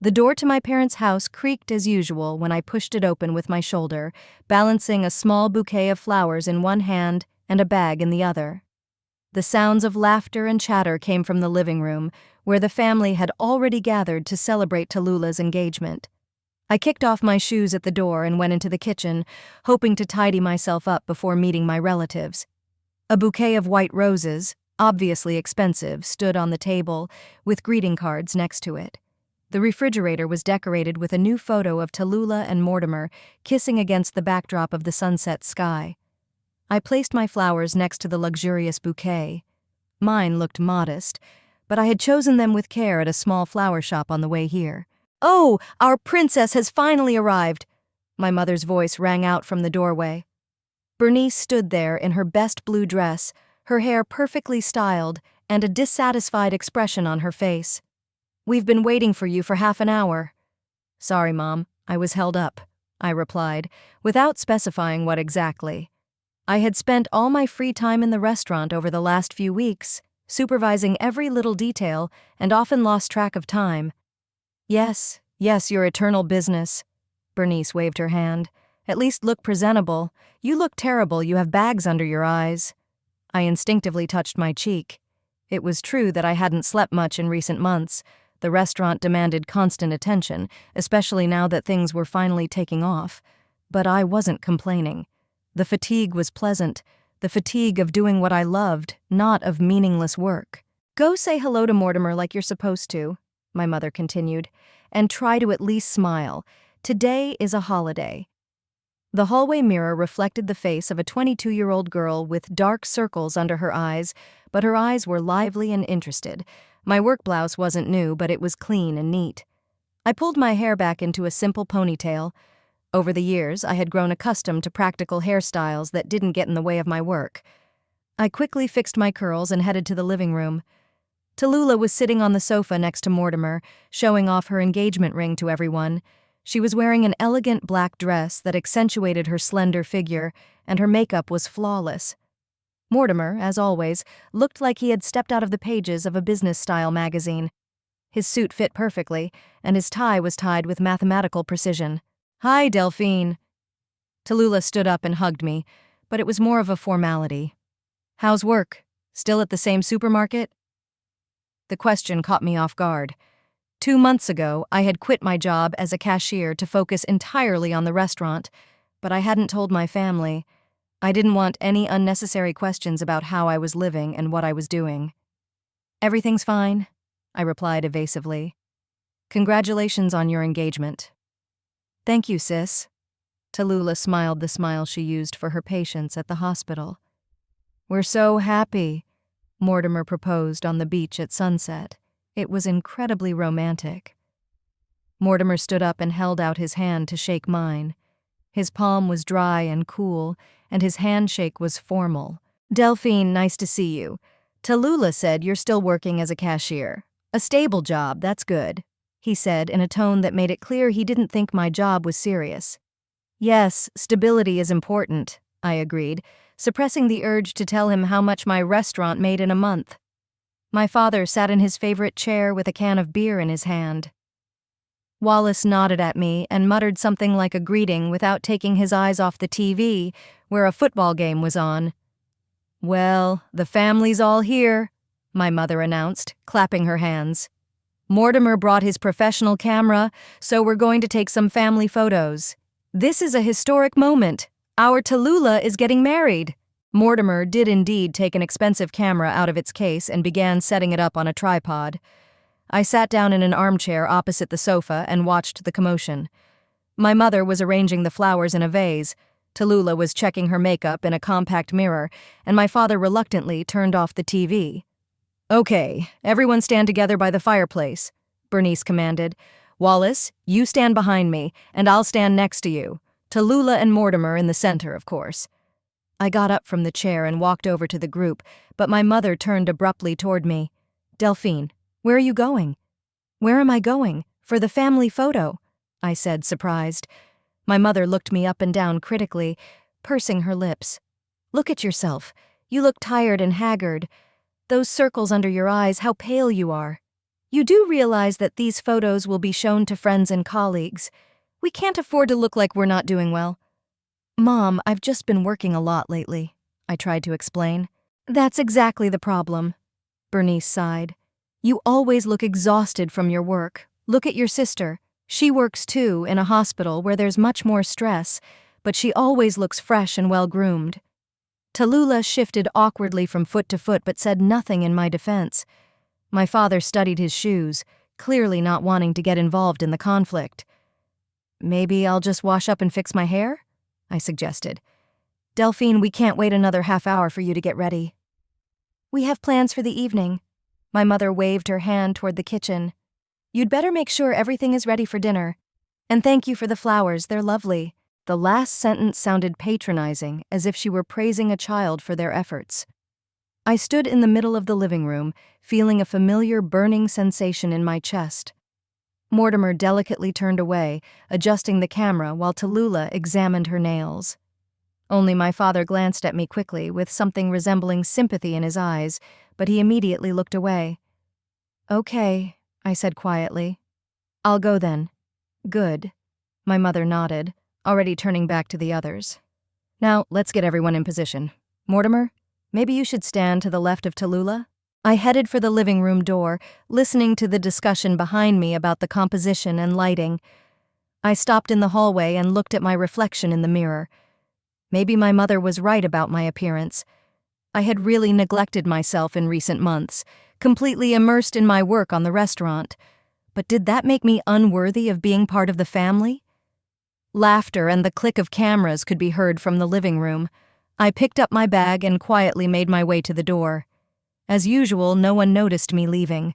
The door to my parents' house creaked as usual when I pushed it open with my shoulder, balancing a small bouquet of flowers in one hand and a bag in the other. The sounds of laughter and chatter came from the living room, where the family had already gathered to celebrate Tallulah's engagement. I kicked off my shoes at the door and went into the kitchen, hoping to tidy myself up before meeting my relatives. A bouquet of white roses, obviously expensive, stood on the table, with greeting cards next to it. The refrigerator was decorated with a new photo of Tallulah and Mortimer kissing against the backdrop of the sunset sky. I placed my flowers next to the luxurious bouquet. Mine looked modest, but I had chosen them with care at a small flower shop on the way here. "Oh, our princess has finally arrived!" My mother's voice rang out from the doorway. Bernice stood there in her best blue dress, her hair perfectly styled, and a dissatisfied expression on her face. "We've been waiting for you for half an hour." "Sorry, Mom, I was held up," I replied, without specifying what exactly. I had spent all my free time in the restaurant over the last few weeks, supervising every little detail, and often lost track of time. Yes, your eternal business." Bernice waved her hand. "At least look presentable. You look terrible, you have bags under your eyes." I instinctively touched my cheek. It was true that I hadn't slept much in recent months. The restaurant demanded constant attention, especially now that things were finally taking off. But I wasn't complaining. The fatigue was pleasant, the fatigue of doing what I loved, not of meaningless work. "Go say hello to Mortimer like you're supposed to," my mother continued, "and try to at least smile. Today is a holiday." The hallway mirror reflected the face of a 22-year-old girl with dark circles under her eyes, but her eyes were lively and interested. My work blouse wasn't new, but it was clean and neat. I pulled my hair back into a simple ponytail. Over the years, I had grown accustomed to practical hairstyles that didn't get in the way of my work. I quickly fixed my curls and headed to the living room. Tallulah was sitting on the sofa next to Mortimer, showing off her engagement ring to everyone. She was wearing an elegant black dress that accentuated her slender figure, and her makeup was flawless. Mortimer, as always, looked like he had stepped out of the pages of a business-style magazine. His suit fit perfectly, and his tie was tied with mathematical precision. "Hi, Delphine." Tallulah stood up and hugged me, but it was more of a formality. "How's work? Still at the same supermarket?" The question caught me off guard. 2 months ago, I had quit my job as a cashier to focus entirely on the restaurant, but I hadn't told my family. I didn't want any unnecessary questions about how I was living and what I was doing. "Everything's fine," I replied evasively. "Congratulations on your engagement." "Thank you, sis." Tallulah smiled the smile she used for her patients at the hospital. "We're so happy," Mortimer proposed on the beach at sunset. It was incredibly romantic. Mortimer stood up and held out his hand to shake mine. His palm was dry and cool, and his handshake was formal. "Delphine, nice to see you. Tallulah said you're still working as a cashier. A stable job, that's good," he said in a tone that made it clear he didn't think my job was serious. "Yes, stability is important," I agreed, suppressing the urge to tell him how much my restaurant made in a month. My father sat in his favorite chair with a can of beer in his hand. Wallace nodded at me and muttered something like a greeting without taking his eyes off the TV, where a football game was on. "Well, the family's all here," my mother announced, clapping her hands. "Mortimer brought his professional camera, so we're going to take some family photos. This is a historic moment. Our Tallulah is getting married." Mortimer did indeed take an expensive camera out of its case and began setting it up on a tripod. I sat down in an armchair opposite the sofa and watched the commotion. My mother was arranging the flowers in a vase, Tallulah was checking her makeup in a compact mirror, and my father reluctantly turned off the TV. "Okay, everyone stand together by the fireplace," Bernice commanded. "Wallace, you stand behind me, and I'll stand next to you. Tallulah and Mortimer in the center, of course." I got up from the chair and walked over to the group, but my mother turned abruptly toward me. "Delphine, where are you going?" "Where am I going? For the family photo," I said, surprised. My mother looked me up and down critically, pursing her lips. "Look at yourself. You look tired and haggard. Those circles under your eyes, how pale you are. You do realize that these photos will be shown to friends and colleagues. We can't afford to look like we're not doing well. Mom, I've just been working a lot lately, I tried to explain. That's exactly the problem, Bernice sighed. You always look exhausted from your work. Look at your sister. She works too, in a hospital where there's much more stress, but she always looks fresh and well-groomed. Tallulah shifted awkwardly from foot to foot but said nothing in my defense. My father studied his shoes, clearly not wanting to get involved in the conflict. Maybe I'll just wash up and fix my hair? I suggested. Delphine, we can't wait another half hour for you to get ready. We have plans for the evening. My mother waved her hand toward the kitchen. You'd better make sure everything is ready for dinner. And thank you for the flowers, they're lovely. The last sentence sounded patronizing, as if she were praising a child for their efforts. I stood in the middle of the living room, feeling a familiar burning sensation in my chest. Mortimer delicately turned away, adjusting the camera while Tallulah examined her nails. Only my father glanced at me quickly, with something resembling sympathy in his eyes, but he immediately looked away. Okay, I said quietly. I'll go then. Good. My mother nodded, already turning back to the others. Now, let's get everyone in position. Mortimer, maybe you should stand to the left of Tallulah? I headed for the living room door, listening to the discussion behind me about the composition and lighting. I stopped in the hallway and looked at my reflection in the mirror. Maybe my mother was right about my appearance. I had really neglected myself in recent months, completely immersed in my work on the restaurant. But did that make me unworthy of being part of the family? Laughter and the click of cameras could be heard from the living room. I picked up my bag and quietly made my way to the door. As usual, no one noticed me leaving.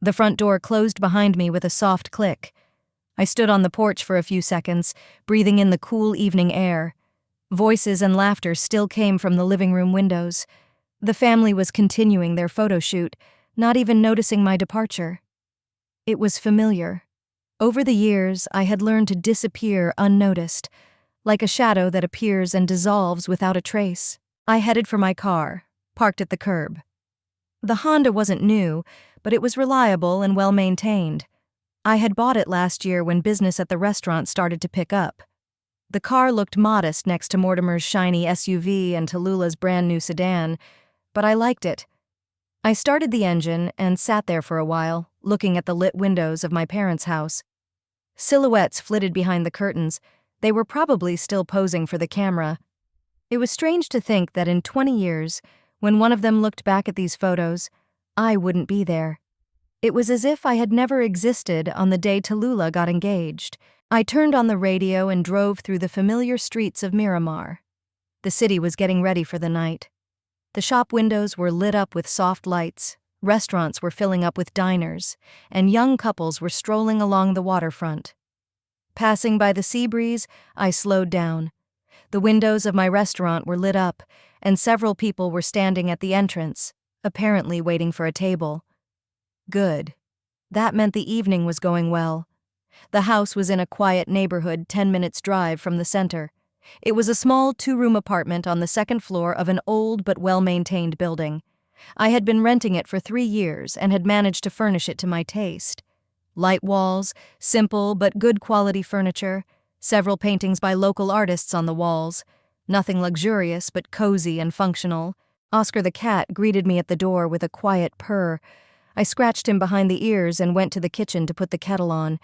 The front door closed behind me with a soft click. I stood on the porch for a few seconds, breathing in the cool evening air. Voices and laughter still came from the living room windows. The family was continuing their photo shoot, not even noticing my departure. It was familiar. Over the years, I had learned to disappear unnoticed, like a shadow that appears and dissolves without a trace. I headed for my car, parked at the curb. The Honda wasn't new, but it was reliable and well-maintained. I had bought it last year when business at the restaurant started to pick up. The car looked modest next to Mortimer's shiny SUV and Tallulah's brand-new sedan, but I liked it. I started the engine and sat there for a while, looking at the lit windows of my parents' house. Silhouettes flitted behind the curtains. They were probably still posing for the camera. It was strange to think that in 20 years, when one of them looked back at these photos, I wouldn't be there. It was as if I had never existed on the day Tallulah got engaged. I turned on the radio and drove through the familiar streets of Miramar. The city was getting ready for the night. The shop windows were lit up with soft lights, restaurants were filling up with diners, and young couples were strolling along the waterfront. Passing by the sea breeze, I slowed down. The windows of my restaurant were lit up, and several people were standing at the entrance, apparently waiting for a table. Good. That meant the evening was going well. The house was in a quiet neighborhood 10 minutes' drive from the center. It was a small 2-room apartment on the second floor of an old but well-maintained building. I had been renting it for 3 years and had managed to furnish it to my taste. Light walls, simple but good quality furniture, several paintings by local artists on the walls. Nothing luxurious but cozy and functional. Oscar the cat greeted me at the door with a quiet purr. I scratched him behind the ears and went to the kitchen to put the kettle on.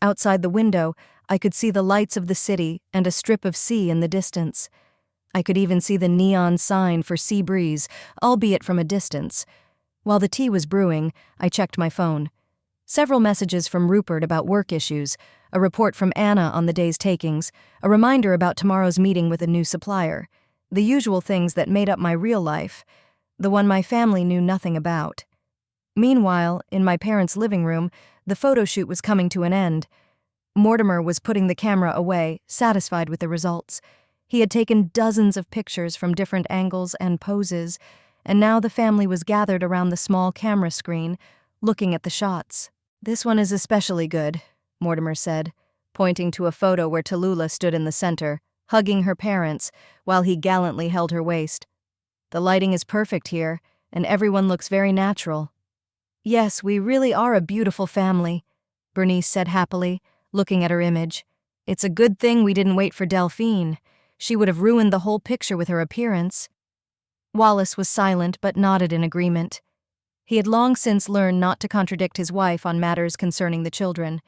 Outside the window, I could see the lights of the city and a strip of sea in the distance. I could even see the neon sign for Sea Breeze, albeit from a distance. While the tea was brewing, I checked my phone. Several messages from Rupert about work issues, a report from Anna on the day's takings, a reminder about tomorrow's meeting with a new supplier. The usual things that made up my real life, the one my family knew nothing about. Meanwhile, in my parents' living room, the photo shoot was coming to an end. Mortimer was putting the camera away, satisfied with the results. He had taken dozens of pictures from different angles and poses, and now the family was gathered around the small camera screen, looking at the shots. This one is especially good, Mortimer said, pointing to a photo where Tallulah stood in the center, hugging her parents, while he gallantly held her waist. The lighting is perfect here, and everyone looks very natural. Yes, we really are a beautiful family, Bernice said happily, looking at her image. It's a good thing we didn't wait for Delphine. She would have ruined the whole picture with her appearance. Wallace was silent but nodded in agreement. He had long since learned not to contradict his wife on matters concerning the children.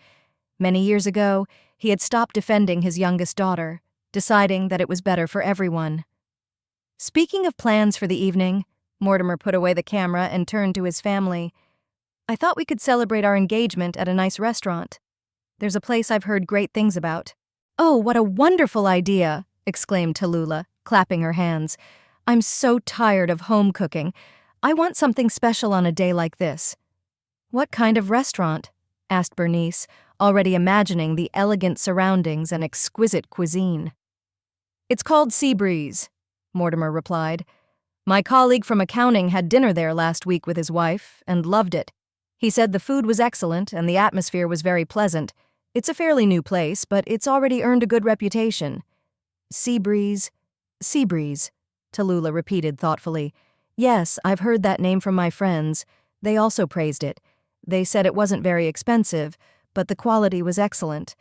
Many years ago, he had stopped defending his youngest daughter, deciding that it was better for everyone. Speaking of plans for the evening, Mortimer put away the camera and turned to his family. I thought we could celebrate our engagement at a nice restaurant. There's a place I've heard great things about. Oh, what a wonderful idea, exclaimed Tallulah, clapping her hands. I'm so tired of home cooking. I want something special on a day like this. What kind of restaurant? Asked Bernice, already imagining the elegant surroundings and exquisite cuisine. It's called Seabreeze, Mortimer replied. My colleague from accounting had dinner there last week with his wife and loved it. He said the food was excellent and the atmosphere was very pleasant. It's a fairly new place, but it's already earned a good reputation. Seabreeze, Tallulah repeated thoughtfully. Yes, I've heard that name from my friends. They also praised it. They said it wasn't very expensive, but the quality was excellent.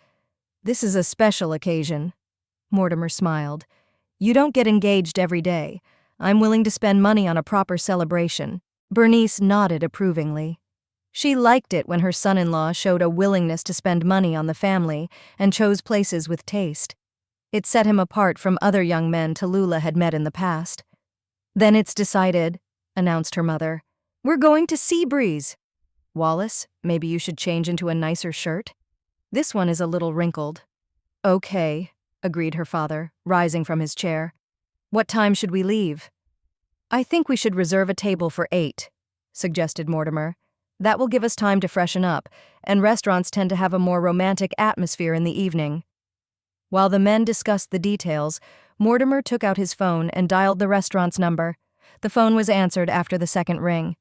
This is a special occasion. Mortimer smiled. You don't get engaged every day. I'm willing to spend money on a proper celebration. Bernice nodded approvingly. She liked it when her son-in-law showed a willingness to spend money on the family and chose places with taste. It set him apart from other young men Tallulah had met in the past. Then it's decided, announced her mother. We're going to Seabreeze. Wallace, maybe you should change into a nicer shirt? This one is a little wrinkled. Okay, agreed her father, rising from his chair. What time should we leave? I think we should reserve a table for 8, suggested Mortimer. That will give us time to freshen up, and restaurants tend to have a more romantic atmosphere in the evening. While the men discussed the details, Mortimer took out his phone and dialed the restaurant's number. The phone was answered after the second ring.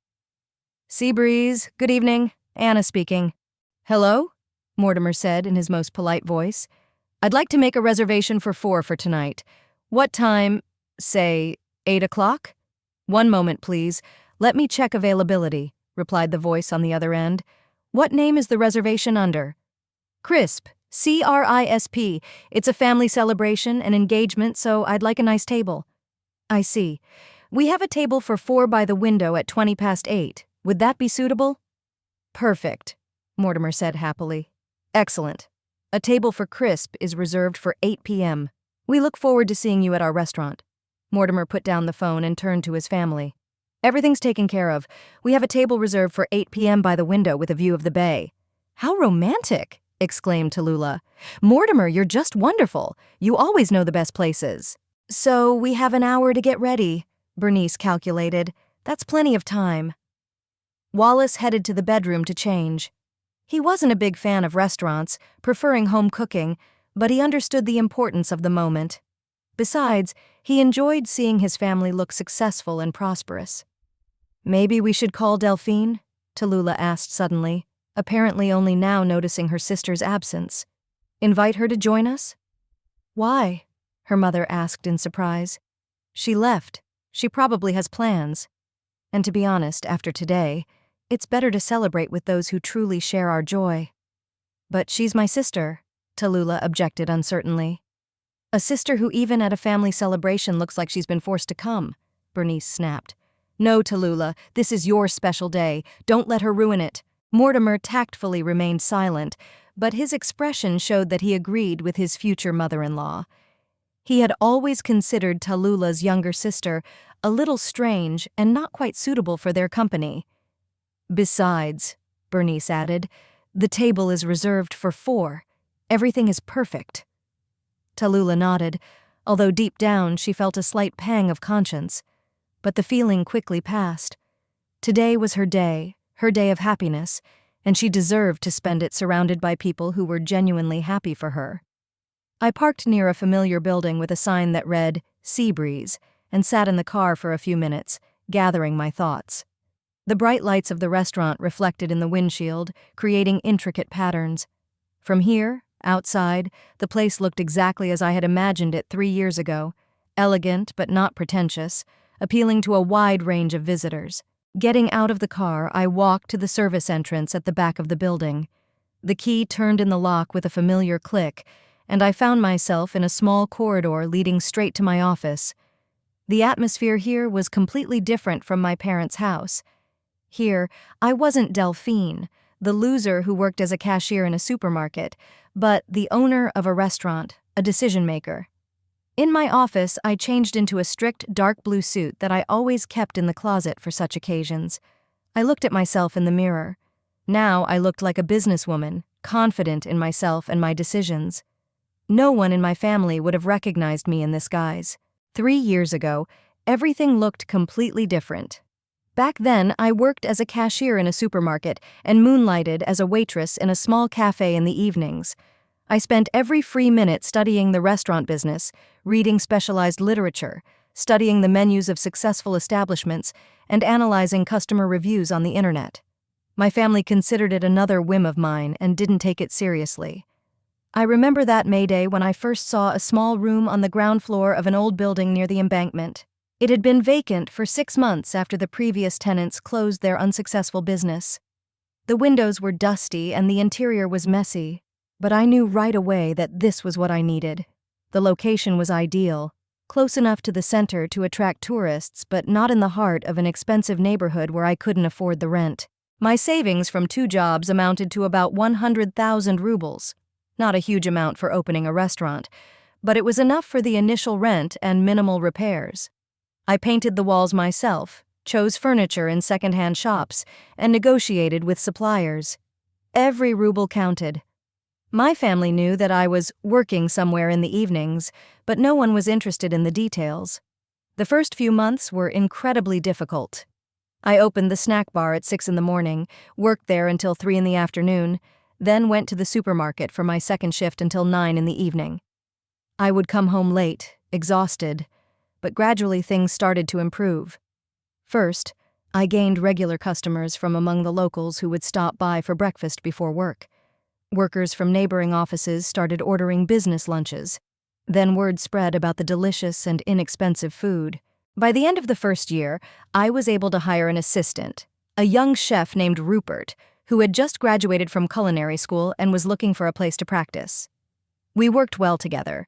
Seabreeze, good evening. Anna speaking. Hello? Mortimer said in his most polite voice. I'd like to make a reservation for 4 for tonight. What time? Say, 8 o'clock? One moment, please. Let me check availability, replied the voice on the other end. What name is the reservation under? Crisp. CRISP. It's a family celebration, an engagement, so I'd like a nice table. I see. We have a table for 4 by the window at 8:20. Would that be suitable? Perfect, Mortimer said happily. Excellent. A table for Crisp is reserved for 8 p.m. We look forward to seeing you at our restaurant. Mortimer put down the phone and turned to his family. Everything's taken care of. We have a table reserved for 8 p.m. by the window with a view of the bay. How romantic, exclaimed Tallulah. Mortimer, you're just wonderful. You always know the best places. So we have an hour to get ready, Bernice calculated. That's plenty of time. Wallace headed to the bedroom to change. He wasn't a big fan of restaurants, preferring home cooking, but he understood the importance of the moment. Besides, he enjoyed seeing his family look successful and prosperous. Maybe we should call Delphine? Tallulah asked suddenly, apparently only now noticing her sister's absence. Invite her to join us? Why? Her mother asked in surprise. She left. She probably has plans. And to be honest, after today, it's better to celebrate with those who truly share our joy. But she's my sister, Tallulah objected uncertainly. A sister who even at a family celebration looks like she's been forced to come, Bernice snapped. No, Tallulah, this is your special day. Don't let her ruin it. Mortimer tactfully remained silent, but his expression showed that he agreed with his future mother-in-law. He had always considered Tallulah's younger sister a little strange and not quite suitable for their company. Besides, Bernice added, the table is reserved for 4. Everything is perfect. Tallulah nodded, although deep down she felt a slight pang of conscience. But the feeling quickly passed. Today was her day of happiness, and she deserved to spend it surrounded by people who were genuinely happy for her. I parked near a familiar building with a sign that read, Seabreeze, and sat in the car for a few minutes, gathering my thoughts. The bright lights of the restaurant reflected in the windshield, creating intricate patterns. From here, outside, the place looked exactly as I had imagined it 3 years ago, elegant but not pretentious, appealing to a wide range of visitors. Getting out of the car, I walked to the service entrance at the back of the building. The key turned in the lock with a familiar click, and I found myself in a small corridor leading straight to my office. The atmosphere here was completely different from my parents' house. Here, I wasn't Delphine, the loser who worked as a cashier in a supermarket, but the owner of a restaurant, a decision-maker. In my office, I changed into a strict dark blue suit that I always kept in the closet for such occasions. I looked at myself in the mirror. Now I looked like a businesswoman, confident in myself and my decisions. No one in my family would have recognized me in this guise. 3 years ago, everything looked completely different. Back then, I worked as a cashier in a supermarket and moonlighted as a waitress in a small cafe in the evenings. I spent every free minute studying the restaurant business, reading specialized literature, studying the menus of successful establishments, and analyzing customer reviews on the internet. My family considered it another whim of mine and didn't take it seriously. I remember that May Day when I first saw a small room on the ground floor of an old building near the embankment. It had been vacant for 6 months after the previous tenants closed their unsuccessful business. The windows were dusty and the interior was messy, but I knew right away that this was what I needed. The location was ideal, close enough to the center to attract tourists, but not in the heart of an expensive neighborhood where I couldn't afford the rent. My savings from 2 jobs amounted to about 100,000 rubles. Not a huge amount for opening a restaurant, but it was enough for the initial rent and minimal repairs. I painted the walls myself, chose furniture in second-hand shops, and negotiated with suppliers. Every ruble counted. My family knew that I was working somewhere in the evenings, but no one was interested in the details. The first few months were incredibly difficult. I opened the snack bar at 6 in the morning, worked there until 3 in the afternoon, then went to the supermarket for my second shift until 9 in the evening. I would come home late, exhausted, but gradually things started to improve. First, I gained regular customers from among the locals who would stop by for breakfast before work. Workers from neighboring offices started ordering business lunches. Then word spread about the delicious and inexpensive food. By the end of the first year, I was able to hire an assistant, a young chef named Rupert, who had just graduated from culinary school and was looking for a place to practice. We worked well together.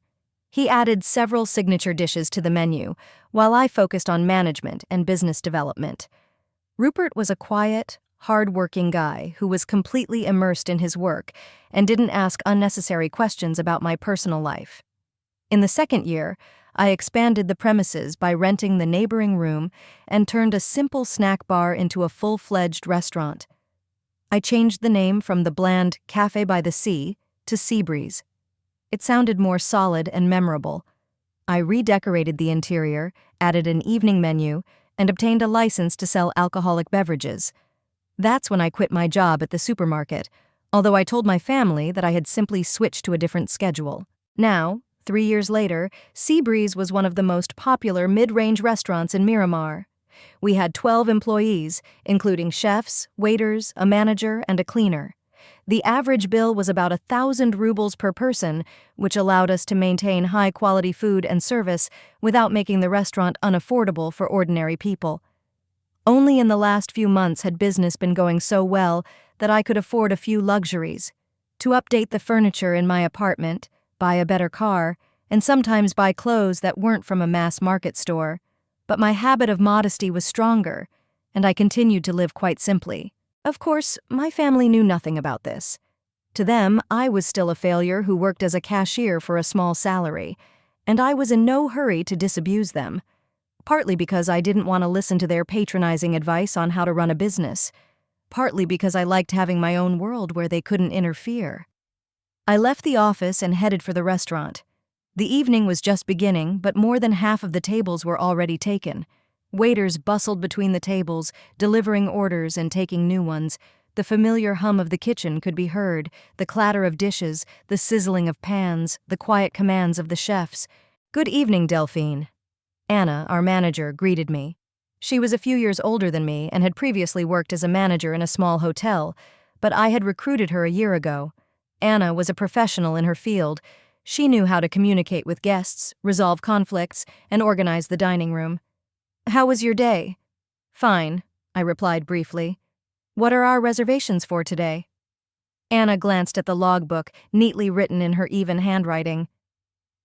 He added several signature dishes to the menu, while I focused on management and business development. Rupert was a quiet, hard-working guy who was completely immersed in his work and didn't ask unnecessary questions about my personal life. In the second year, I expanded the premises by renting the neighboring room and turned a simple snack bar into a full-fledged restaurant. I changed the name from the bland Cafe by the Sea to Seabreeze. It sounded more solid and memorable. I redecorated the interior, added an evening menu, and obtained a license to sell alcoholic beverages. That's when I quit my job at the supermarket, although I told my family that I had simply switched to a different schedule. Now, 3 years later, Seabreeze was one of the most popular mid-range restaurants in Miramar. We had 12 employees, including chefs, waiters, a manager, and a cleaner. The average bill was about 1,000 rubles per person, which allowed us to maintain high-quality food and service without making the restaurant unaffordable for ordinary people. Only in the last few months had business been going so well that I could afford a few luxuries: to update the furniture in my apartment, buy a better car, and sometimes buy clothes that weren't from a mass market store. But my habit of modesty was stronger, and I continued to live quite simply. Of course, my family knew nothing about this. To them, I was still a failure who worked as a cashier for a small salary, and I was in no hurry to disabuse them, partly because I didn't want to listen to their patronizing advice on how to run a business, partly because I liked having my own world where they couldn't interfere. I left the office and headed for the restaurant. The evening was just beginning, but more than half of the tables were already taken. Waiters bustled between the tables, delivering orders and taking new ones. The familiar hum of the kitchen could be heard, the clatter of dishes, the sizzling of pans, the quiet commands of the chefs. "Good evening, Delphine." Anna, our manager, greeted me. She was a few years older than me and had previously worked as a manager in a small hotel, but I had recruited her a year ago. Anna was a professional in her field. She knew how to communicate with guests, resolve conflicts, and organize the dining room. "How was your day?" "Fine. I replied briefly. What are our reservations for today? Anna glanced at the logbook, neatly written in her even handwriting.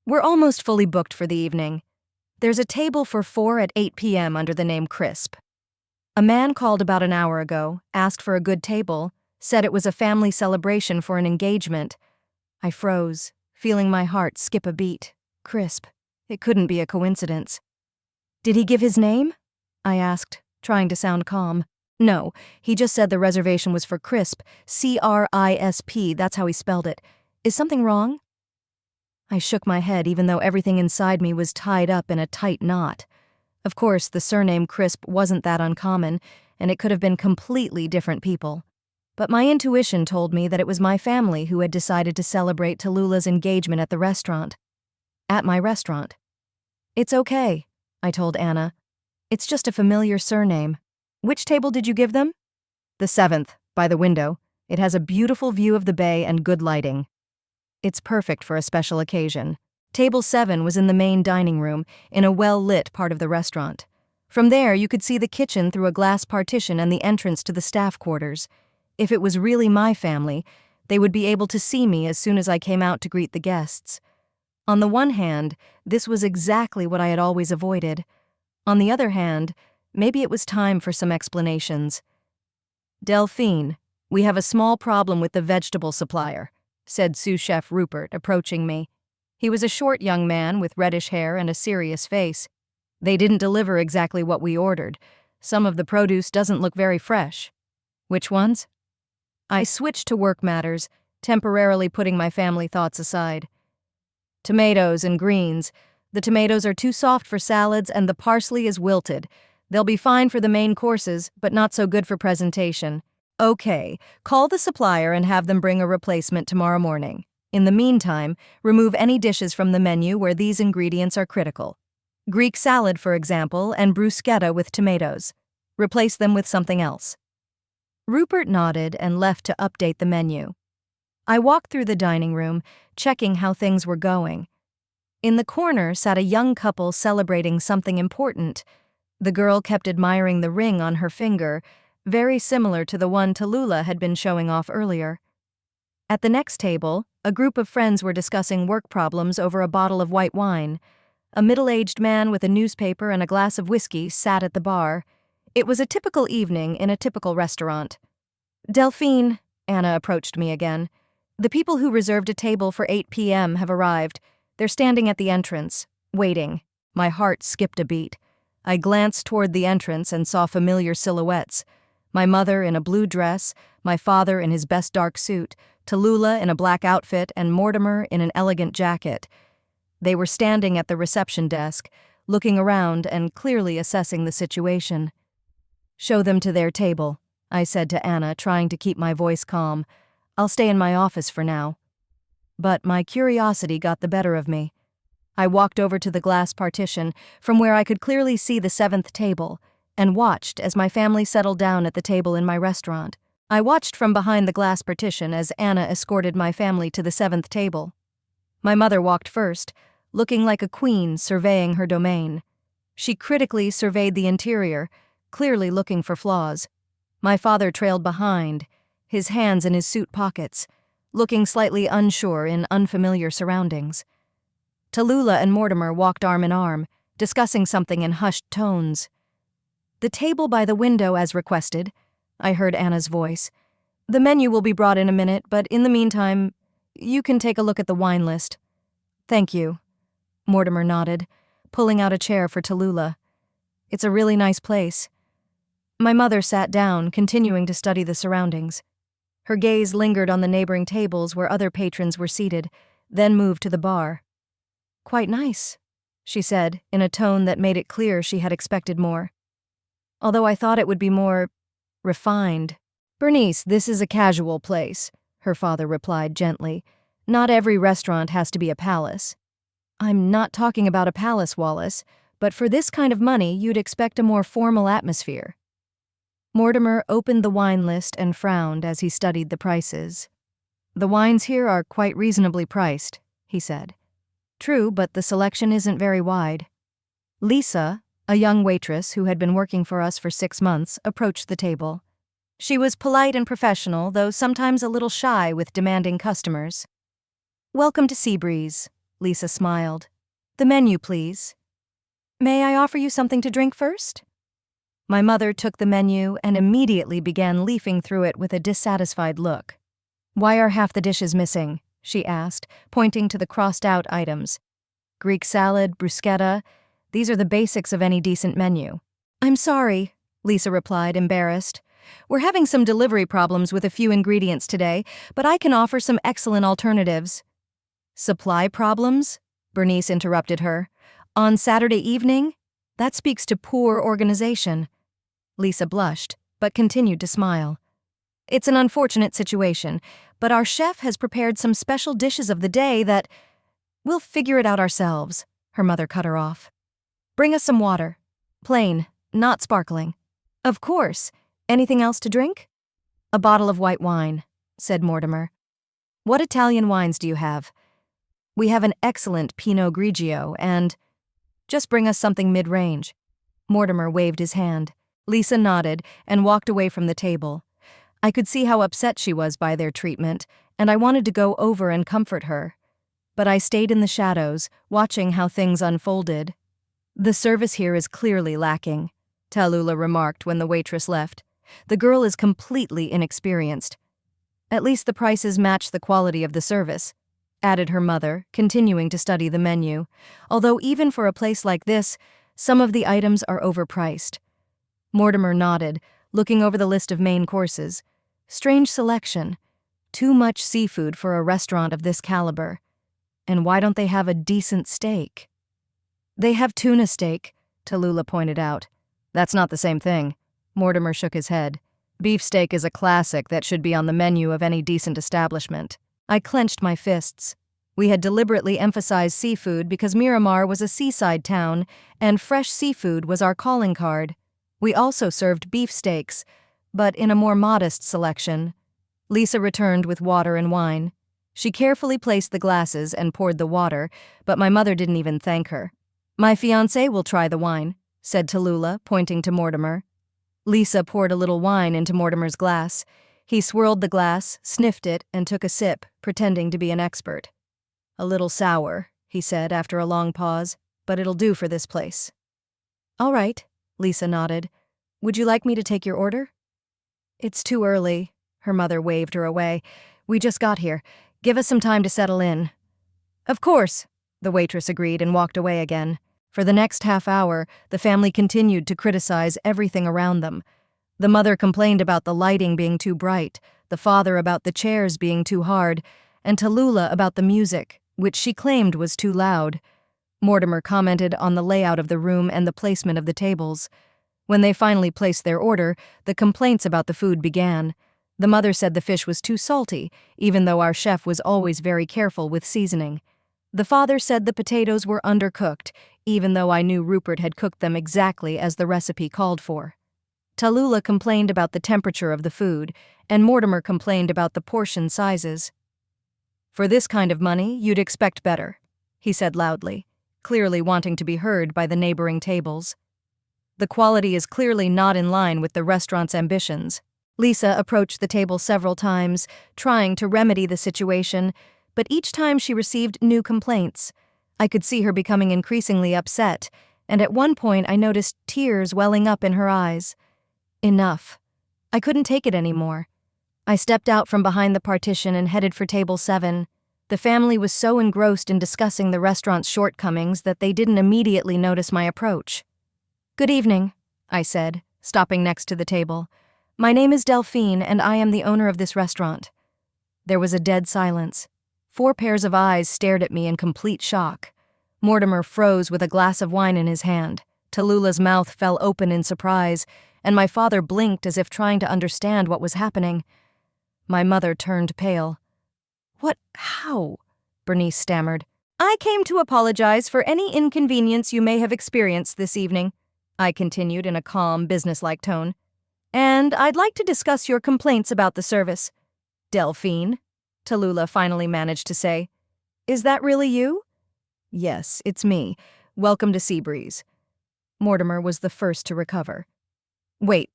We're almost fully booked for the evening. There's a table for 4 at 8 p.m. under the name Crisp. A man called about an hour ago, asked for a good table, said it was a family celebration for an engagement. I froze, feeling my heart skip a beat. Crisp. It couldn't be a coincidence. Did he give his name? I asked, trying to sound calm. No, he just said the reservation was for Crisp, C-R-I-S-P, that's how he spelled it. Is something wrong? I shook my head even though everything inside me was tied up in a tight knot. Of course, the surname Crisp wasn't that uncommon, and it could have been completely different people. But my intuition told me that it was my family who had decided to celebrate Tallulah's engagement at the restaurant. At my restaurant. It's okay, I told Anna. It's just a familiar surname. Which table did you give them? The 7th, by the window. It has a beautiful view of the bay and good lighting. It's perfect for a special occasion. Table 7 was in the main dining room, in a well-lit part of the restaurant. From there, you could see the kitchen through a glass partition and the entrance to the staff quarters. If it was really my family, they would be able to see me as soon as I came out to greet the guests. On the one hand, this was exactly what I had always avoided. On the other hand, maybe it was time for some explanations. Delphine, we have a small problem with the vegetable supplier, said sous chef Rupert, approaching me. He was a short young man with reddish hair and a serious face. They didn't deliver exactly what we ordered. Some of the produce doesn't look very fresh. Which ones? I switched to work matters, temporarily putting my family thoughts aside. Tomatoes and greens. The tomatoes are too soft for salads and the parsley is wilted. They'll be fine for the main courses, but not so good for presentation. Okay, call the supplier and have them bring a replacement tomorrow morning. In the meantime, remove any dishes from the menu where these ingredients are critical. Greek salad, for example, and bruschetta with tomatoes. Replace them with something else. Rupert nodded and left to update the menu. I walked through the dining room, checking how things were going. In the corner sat a young couple celebrating something important. The girl kept admiring the ring on her finger, very similar to the one Tallulah had been showing off earlier. At the next table, a group of friends were discussing work problems over a bottle of white wine. A middle-aged man with a newspaper and a glass of whiskey sat at the bar. It was a typical evening in a typical restaurant. Delphine, Anna approached me again. The people who reserved a table for 8 p.m. have arrived. They're standing at the entrance, waiting. My heart skipped a beat. I glanced toward the entrance and saw familiar silhouettes. My mother in a blue dress, my father in his best dark suit, Tallulah in a black outfit, and Mortimer in an elegant jacket. They were standing at the reception desk, looking around and clearly assessing the situation. Show them to their table, I said to Anna, trying to keep my voice calm. I'll stay in my office for now. But my curiosity got the better of me. I walked over to the glass partition, from where I could clearly see the 7th table, and watched as my family settled down at the table in my restaurant. I watched from behind the glass partition as Anna escorted my family to the 7th table. My mother walked first, looking like a queen surveying her domain. She critically surveyed the interior, clearly looking for flaws. My father trailed behind, his hands in his suit pockets, looking slightly unsure in unfamiliar surroundings. Tallulah and Mortimer walked arm in arm, discussing something in hushed tones. The table by the window as requested, I heard Anna's voice. The menu will be brought in a minute, but in the meantime, you can take a look at the wine list. Thank you. Mortimer nodded, pulling out a chair for Tallulah. It's a really nice place. My mother sat down, continuing to study the surroundings. Her gaze lingered on the neighboring tables where other patrons were seated, then moved to the bar. Quite nice, she said, in a tone that made it clear she had expected more. Although I thought it would be more refined. Bernice, this is a casual place, her father replied gently. Not every restaurant has to be a palace. I'm not talking about a palace, Wallace, but for this kind of money, you'd expect a more formal atmosphere. Mortimer opened the wine list and frowned as he studied the prices. The wines here are quite reasonably priced, he said. True, but the selection isn't very wide. Lisa, A young waitress who had been working for us for 6 months approached the table. She was polite and professional, though sometimes a little shy with demanding customers. "Welcome to Seabreeze," Lisa smiled. "The menu, please. May I offer you something to drink first?" My mother took the menu and immediately began leafing through it with a dissatisfied look. "Why are half the dishes missing?" she asked, pointing to the crossed-out items. "Greek salad, bruschetta, these are the basics of any decent menu." "I'm sorry," Lisa replied, embarrassed. "We're having some delivery problems with a few ingredients today, but I can offer some excellent alternatives." "Supply problems?" Bernice interrupted her. "On Saturday evening? That speaks to poor organization." Lisa blushed, but continued to smile. "It's an unfortunate situation, but our chef has prepared some special dishes of the day that—" "We'll figure it out ourselves," her mother cut her off. "Bring us some water. Plain, not sparkling." "Of course. Anything else to drink?" "A bottle of white wine," said Mortimer. "What Italian wines do you have?" "We have an excellent Pinot Grigio and—" "Just bring us something mid-range." Mortimer waved his hand. Lisa nodded and walked away from the table. I could see how upset she was by their treatment, and I wanted to go over and comfort her. But I stayed in the shadows, watching how things unfolded. "The service here is clearly lacking," Tallulah remarked when the waitress left. "The girl is completely inexperienced." "At least the prices match the quality of the service," added her mother, continuing to study the menu. "Although even for a place like this, some of the items are overpriced." Mortimer nodded, looking over the list of main courses. Strange selection. Too much seafood for a restaurant of this caliber. And why don't they have a decent steak? "They have tuna steak," Tallulah pointed out. "That's not the same thing." Mortimer shook his head. "Beefsteak is a classic that should be on the menu of any decent establishment." I clenched my fists. We had deliberately emphasized seafood because Miramar was a seaside town, and fresh seafood was our calling card. We also served beefsteaks, but in a more modest selection. Lisa returned with water and wine. She carefully placed the glasses and poured the water, but my mother didn't even thank her. "My fiancé will try the wine," said Tallulah, pointing to Mortimer. Lisa poured a little wine into Mortimer's glass. He swirled the glass, sniffed it, and took a sip, pretending to be an expert. "A little sour," he said after a long pause, "but it'll do for this place." "All right," Lisa nodded. "Would you like me to take your order?" "It's too early," her mother waved her away. "We just got here. Give us some time to settle in." "Of course," the waitress agreed and walked away again. For the next half hour, the family continued to criticize everything around them. The mother complained about the lighting being too bright, the father about the chairs being too hard, and Tallulah about the music, which she claimed was too loud. Mortimer commented on the layout of the room and the placement of the tables. When they finally placed their order, the complaints about the food began. The mother said the fish was too salty, even though our chef was always very careful with seasoning. The father said the potatoes were undercooked, even though I knew Rupert had cooked them exactly as the recipe called for. Tallulah complained about the temperature of the food, and Mortimer complained about the portion sizes. "For this kind of money, you'd expect better," he said loudly, clearly wanting to be heard by the neighboring tables. "The quality is clearly not in line with the restaurant's ambitions." Lisa approached the table several times, trying to remedy the situation, but each time she received new complaints. I could see her becoming increasingly upset, and at one point I noticed tears welling up in her eyes. Enough. I couldn't take it anymore. I stepped out from behind the partition and headed for table 7. The family was so engrossed in discussing the restaurant's shortcomings that they didn't immediately notice my approach. "Good evening," I said, stopping next to the table. "My name is Delphine, and I am the owner of this restaurant." There was a dead silence. 4 pairs of eyes stared at me in complete shock. Mortimer froze with a glass of wine in his hand. Tallulah's mouth fell open in surprise, and my father blinked as if trying to understand what was happening. My mother turned pale. How?" Bernice stammered. "I came to apologize for any inconvenience you may have experienced this evening," I continued in a calm, businesslike tone. "And I'd like to discuss your complaints about the service." "Delphine," Tallulah finally managed to say. "Is that really you?" "Yes, it's me. Welcome to Seabreeze." Mortimer was the first to recover. Wait,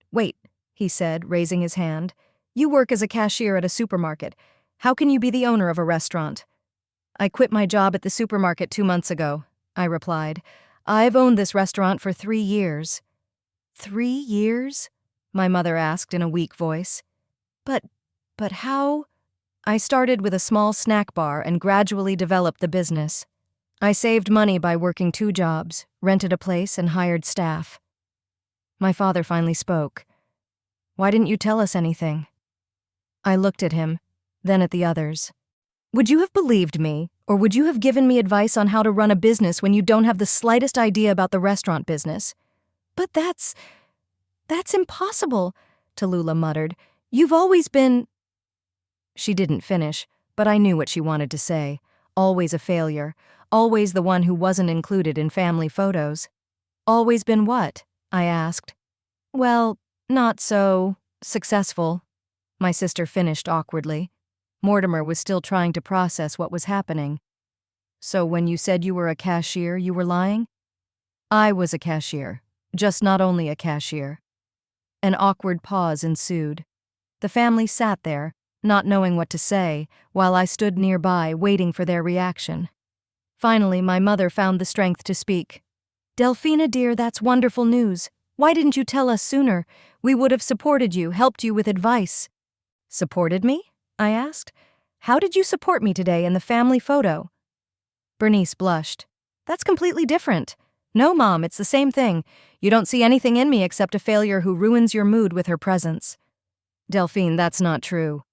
he said, raising his hand. You work as a cashier at a supermarket. How can you be the owner of a restaurant? I quit my job at the supermarket 2 months ago, I replied. I've owned this restaurant for 3 years. 3 years? My mother asked in a weak voice. But how? I started with a small snack bar and gradually developed the business. I saved money by working 2 jobs, rented a place, and hired staff. My father finally spoke. Why didn't you tell us anything? I looked at him, then at the others. Would you have believed me, or would you have given me advice on how to run a business when you don't have the slightest idea about the restaurant business? But that's impossible, Tallulah muttered. You've always been… She didn't finish, but I knew what she wanted to say. Always a failure. Always the one who wasn't included in family photos. Always been what? I asked. Well, not so… successful, my sister finished awkwardly. Mortimer was still trying to process what was happening. So when you said you were a cashier, you were lying? I was a cashier, just not only a cashier. An awkward pause ensued. The family sat there, not knowing what to say, while I stood nearby waiting for their reaction. Finally, my mother found the strength to speak. Delphina, dear, that's wonderful news. Why didn't you tell us sooner? We would have supported you, helped you with advice. Supported me? I asked. How did you support me today in the family photo? Bernice blushed. That's completely different. No, Mom, it's the same thing. You don't see anything in me except a failure who ruins your mood with her presence. Delphine, that's not true.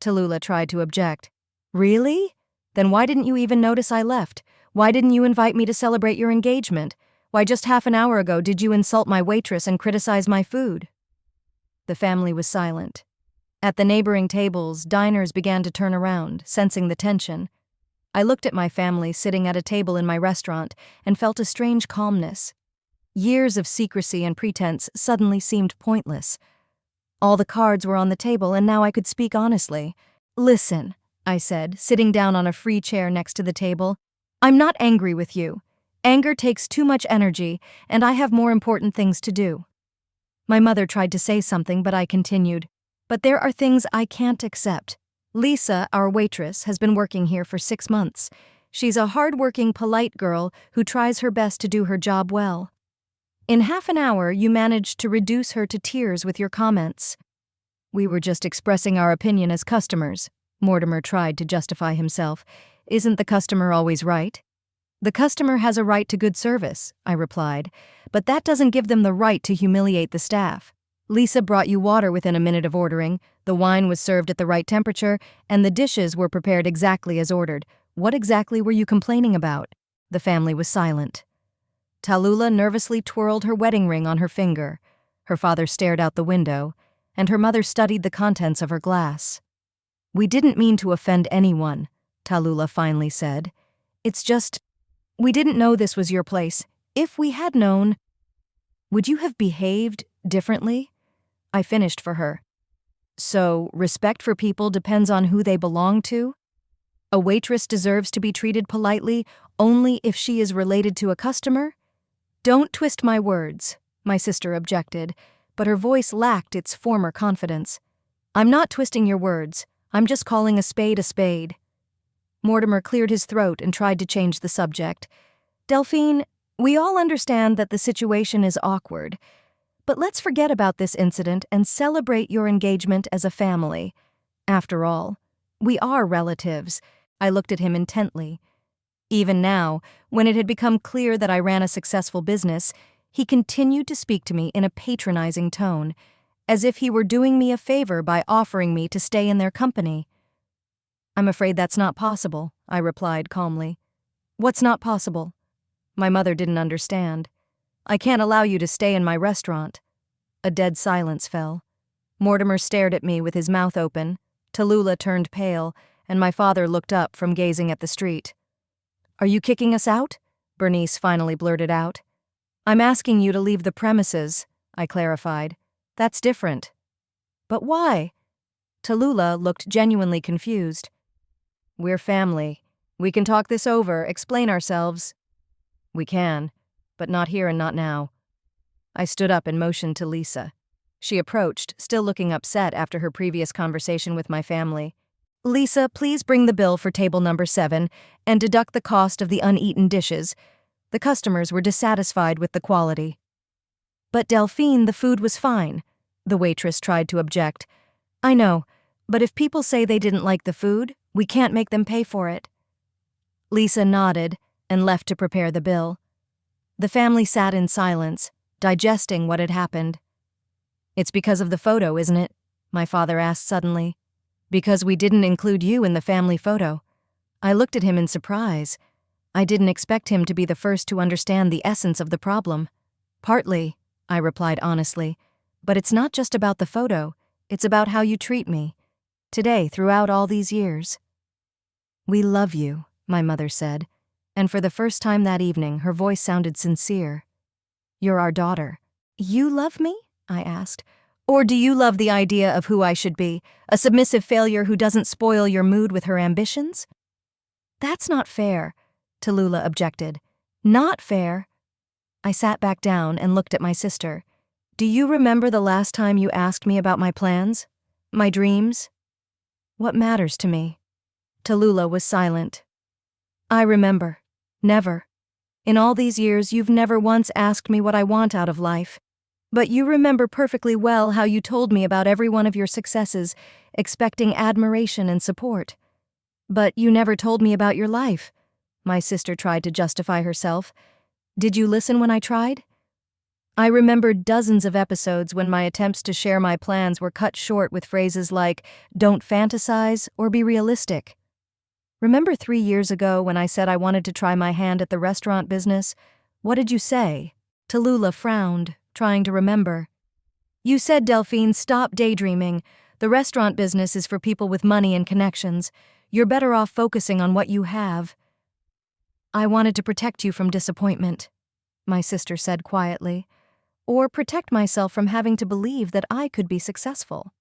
Tallulah tried to object. Really? Then why didn't you even notice I left? Why didn't you invite me to celebrate your engagement? Why just half an hour ago did you insult my waitress and criticize my food? The family was silent. At the neighboring tables, diners began to turn around, sensing the tension. I looked at my family sitting at a table in my restaurant and felt a strange calmness. Years of secrecy and pretense suddenly seemed pointless. All the cards were on the table and now I could speak honestly. Listen, I said, sitting down on a free chair next to the table. I'm not angry with you. Anger takes too much energy, and I have more important things to do. My mother tried to say something, but I continued. But there are things I can't accept. Lisa, our waitress, has been working here for 6 months. She's a hard-working, polite girl who tries her best to do her job well. In half an hour, you managed to reduce her to tears with your comments. We were just expressing our opinion as customers. Mortimer tried to justify himself. Isn't the customer always right? The customer has a right to good service, I replied, but that doesn't give them the right to humiliate the staff. Lisa brought you water within a minute of ordering, the wine was served at the right temperature, and the dishes were prepared exactly as ordered. What exactly were you complaining about? The family was silent. Tallulah nervously twirled her wedding ring on her finger. Her father stared out the window, and her mother studied the contents of her glass. We didn't mean to offend anyone, Tallulah finally said. It's just, we didn't know this was your place. If we had known, would you have behaved differently? I finished for her. So, respect for people depends on who they belong to? A waitress deserves to be treated politely only if she is related to a customer? Don't twist my words, my sister objected, but her voice lacked its former confidence. I'm not twisting your words. I'm just calling a spade a spade. Mortimer cleared his throat and tried to change the subject. Delphine, we all understand that the situation is awkward, but let's forget about this incident and celebrate your engagement as a family. After all, we are relatives. I looked at him intently. Even now, when it had become clear that I ran a successful business, he continued to speak to me in a patronizing tone, as if he were doing me a favor by offering me to stay in their company. I'm afraid that's not possible, I replied calmly. What's not possible? My mother didn't understand. I can't allow you to stay in my restaurant. A dead silence fell. Mortimer stared at me with his mouth open. Tallulah turned pale, and my father looked up from gazing at the street. Are you kicking us out? Bernice finally blurted out. I'm asking you to leave the premises, I clarified. That's different. But why? Tallulah looked genuinely confused. We're family. We can talk this over, explain ourselves. We can, but not here and not now. I stood up and motioned to Lisa. She approached, still looking upset after her previous conversation with my family. Lisa, please bring the bill for table number 7 and deduct the cost of the uneaten dishes. The customers were dissatisfied with the quality. But Delphine, the food was fine. The waitress tried to object. I know, but if people say they didn't like the food, we can't make them pay for it. Lisa nodded and left to prepare the bill. The family sat in silence, digesting what had happened. It's because of the photo, isn't it? My father asked suddenly. Because we didn't include you in the family photo. I looked at him in surprise. I didn't expect him to be the first to understand the essence of the problem. Partly, I replied honestly, but it's not just about the photo, it's about how you treat me. Today, throughout all these years. We love you, my mother said, and for the first time that evening, her voice sounded sincere. You're our daughter. You love me? I asked. Or do you love the idea of who I should be, a submissive failure who doesn't spoil your mood with her ambitions? That's not fair, Tallulah objected. Not fair. I sat back down and looked at my sister. Do you remember the last time you asked me about my plans? My dreams? What matters to me? Tallulah was silent. I remember. Never. In all these years, you've never once asked me what I want out of life. But you remember perfectly well how you told me about every one of your successes, expecting admiration and support. But you never told me about your life. My sister tried to justify herself. Did you listen when I tried? I remembered dozens of episodes when my attempts to share my plans were cut short with phrases like, don't fantasize or be realistic. Remember 3 years ago when I said I wanted to try my hand at the restaurant business? What did you say? Tallulah frowned, trying to remember. You said, Delphine, stop daydreaming. The restaurant business is for people with money and connections. You're better off focusing on what you have. I wanted to protect you from disappointment, my sister said quietly, or protect myself from having to believe that I could be successful.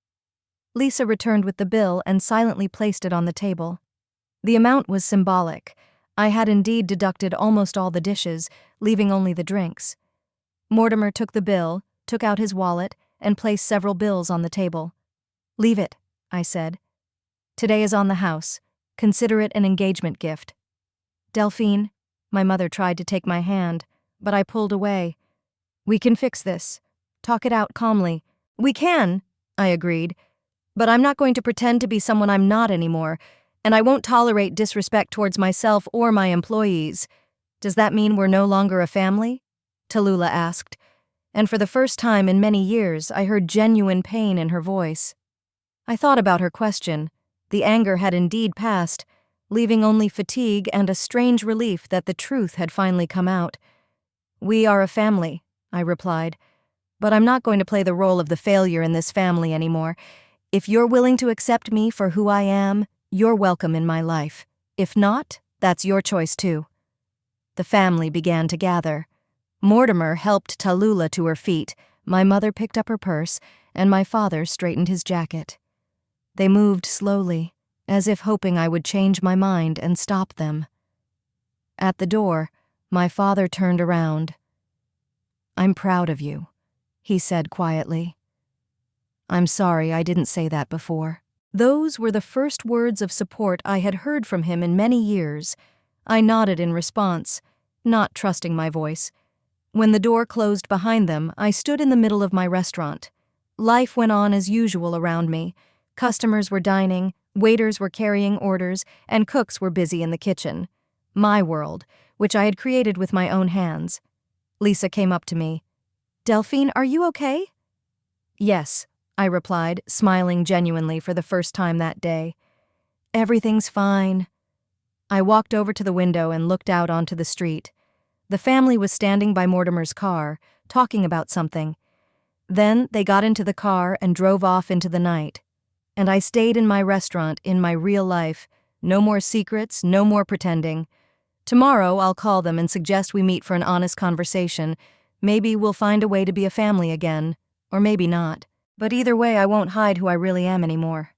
Lisa returned with the bill and silently placed it on the table. The amount was symbolic. I had indeed deducted almost all the dishes, leaving only the drinks. Mortimer took the bill, took out his wallet, and placed several bills on the table. Leave it, I said. Today is on the house. Consider it an engagement gift. Delphine, my mother tried to take my hand, but I pulled away. We can fix this. Talk it out calmly. We can, I agreed, but I'm not going to pretend to be someone I'm not anymore, and I won't tolerate disrespect towards myself or my employees. Does that mean we're no longer a family? Tallulah asked, and for the first time in many years, I heard genuine pain in her voice. I thought about her question. The anger had indeed passed, leaving only fatigue and a strange relief that the truth had finally come out. We are a family, I replied, but I'm not going to play the role of the failure in this family anymore. If you're willing to accept me for who I am, you're welcome in my life. If not, that's your choice too. The family began to gather. Mortimer helped Tallulah to her feet, my mother picked up her purse, and my father straightened his jacket. They moved slowly, as if hoping I would change my mind and stop them. At the door, my father turned around. I'm proud of you, he said quietly. I'm sorry I didn't say that before. Those were the first words of support I had heard from him in many years. I nodded in response, not trusting my voice. When the door closed behind them, I stood in the middle of my restaurant. Life went on as usual around me. Customers were dining, waiters were carrying orders, and cooks were busy in the kitchen. My world, which I had created with my own hands. Lisa came up to me. Delphine, are you okay? Yes, I replied, smiling genuinely for the first time that day. Everything's fine. I walked over to the window and looked out onto the street. The family was standing by Mortimer's car, talking about something. Then they got into the car and drove off into the night. And I stayed in my restaurant, in my real life. No more secrets, no more pretending. Tomorrow I'll call them and suggest we meet for an honest conversation. Maybe we'll find a way to be a family again, or maybe not. But either way, I won't hide who I really am anymore.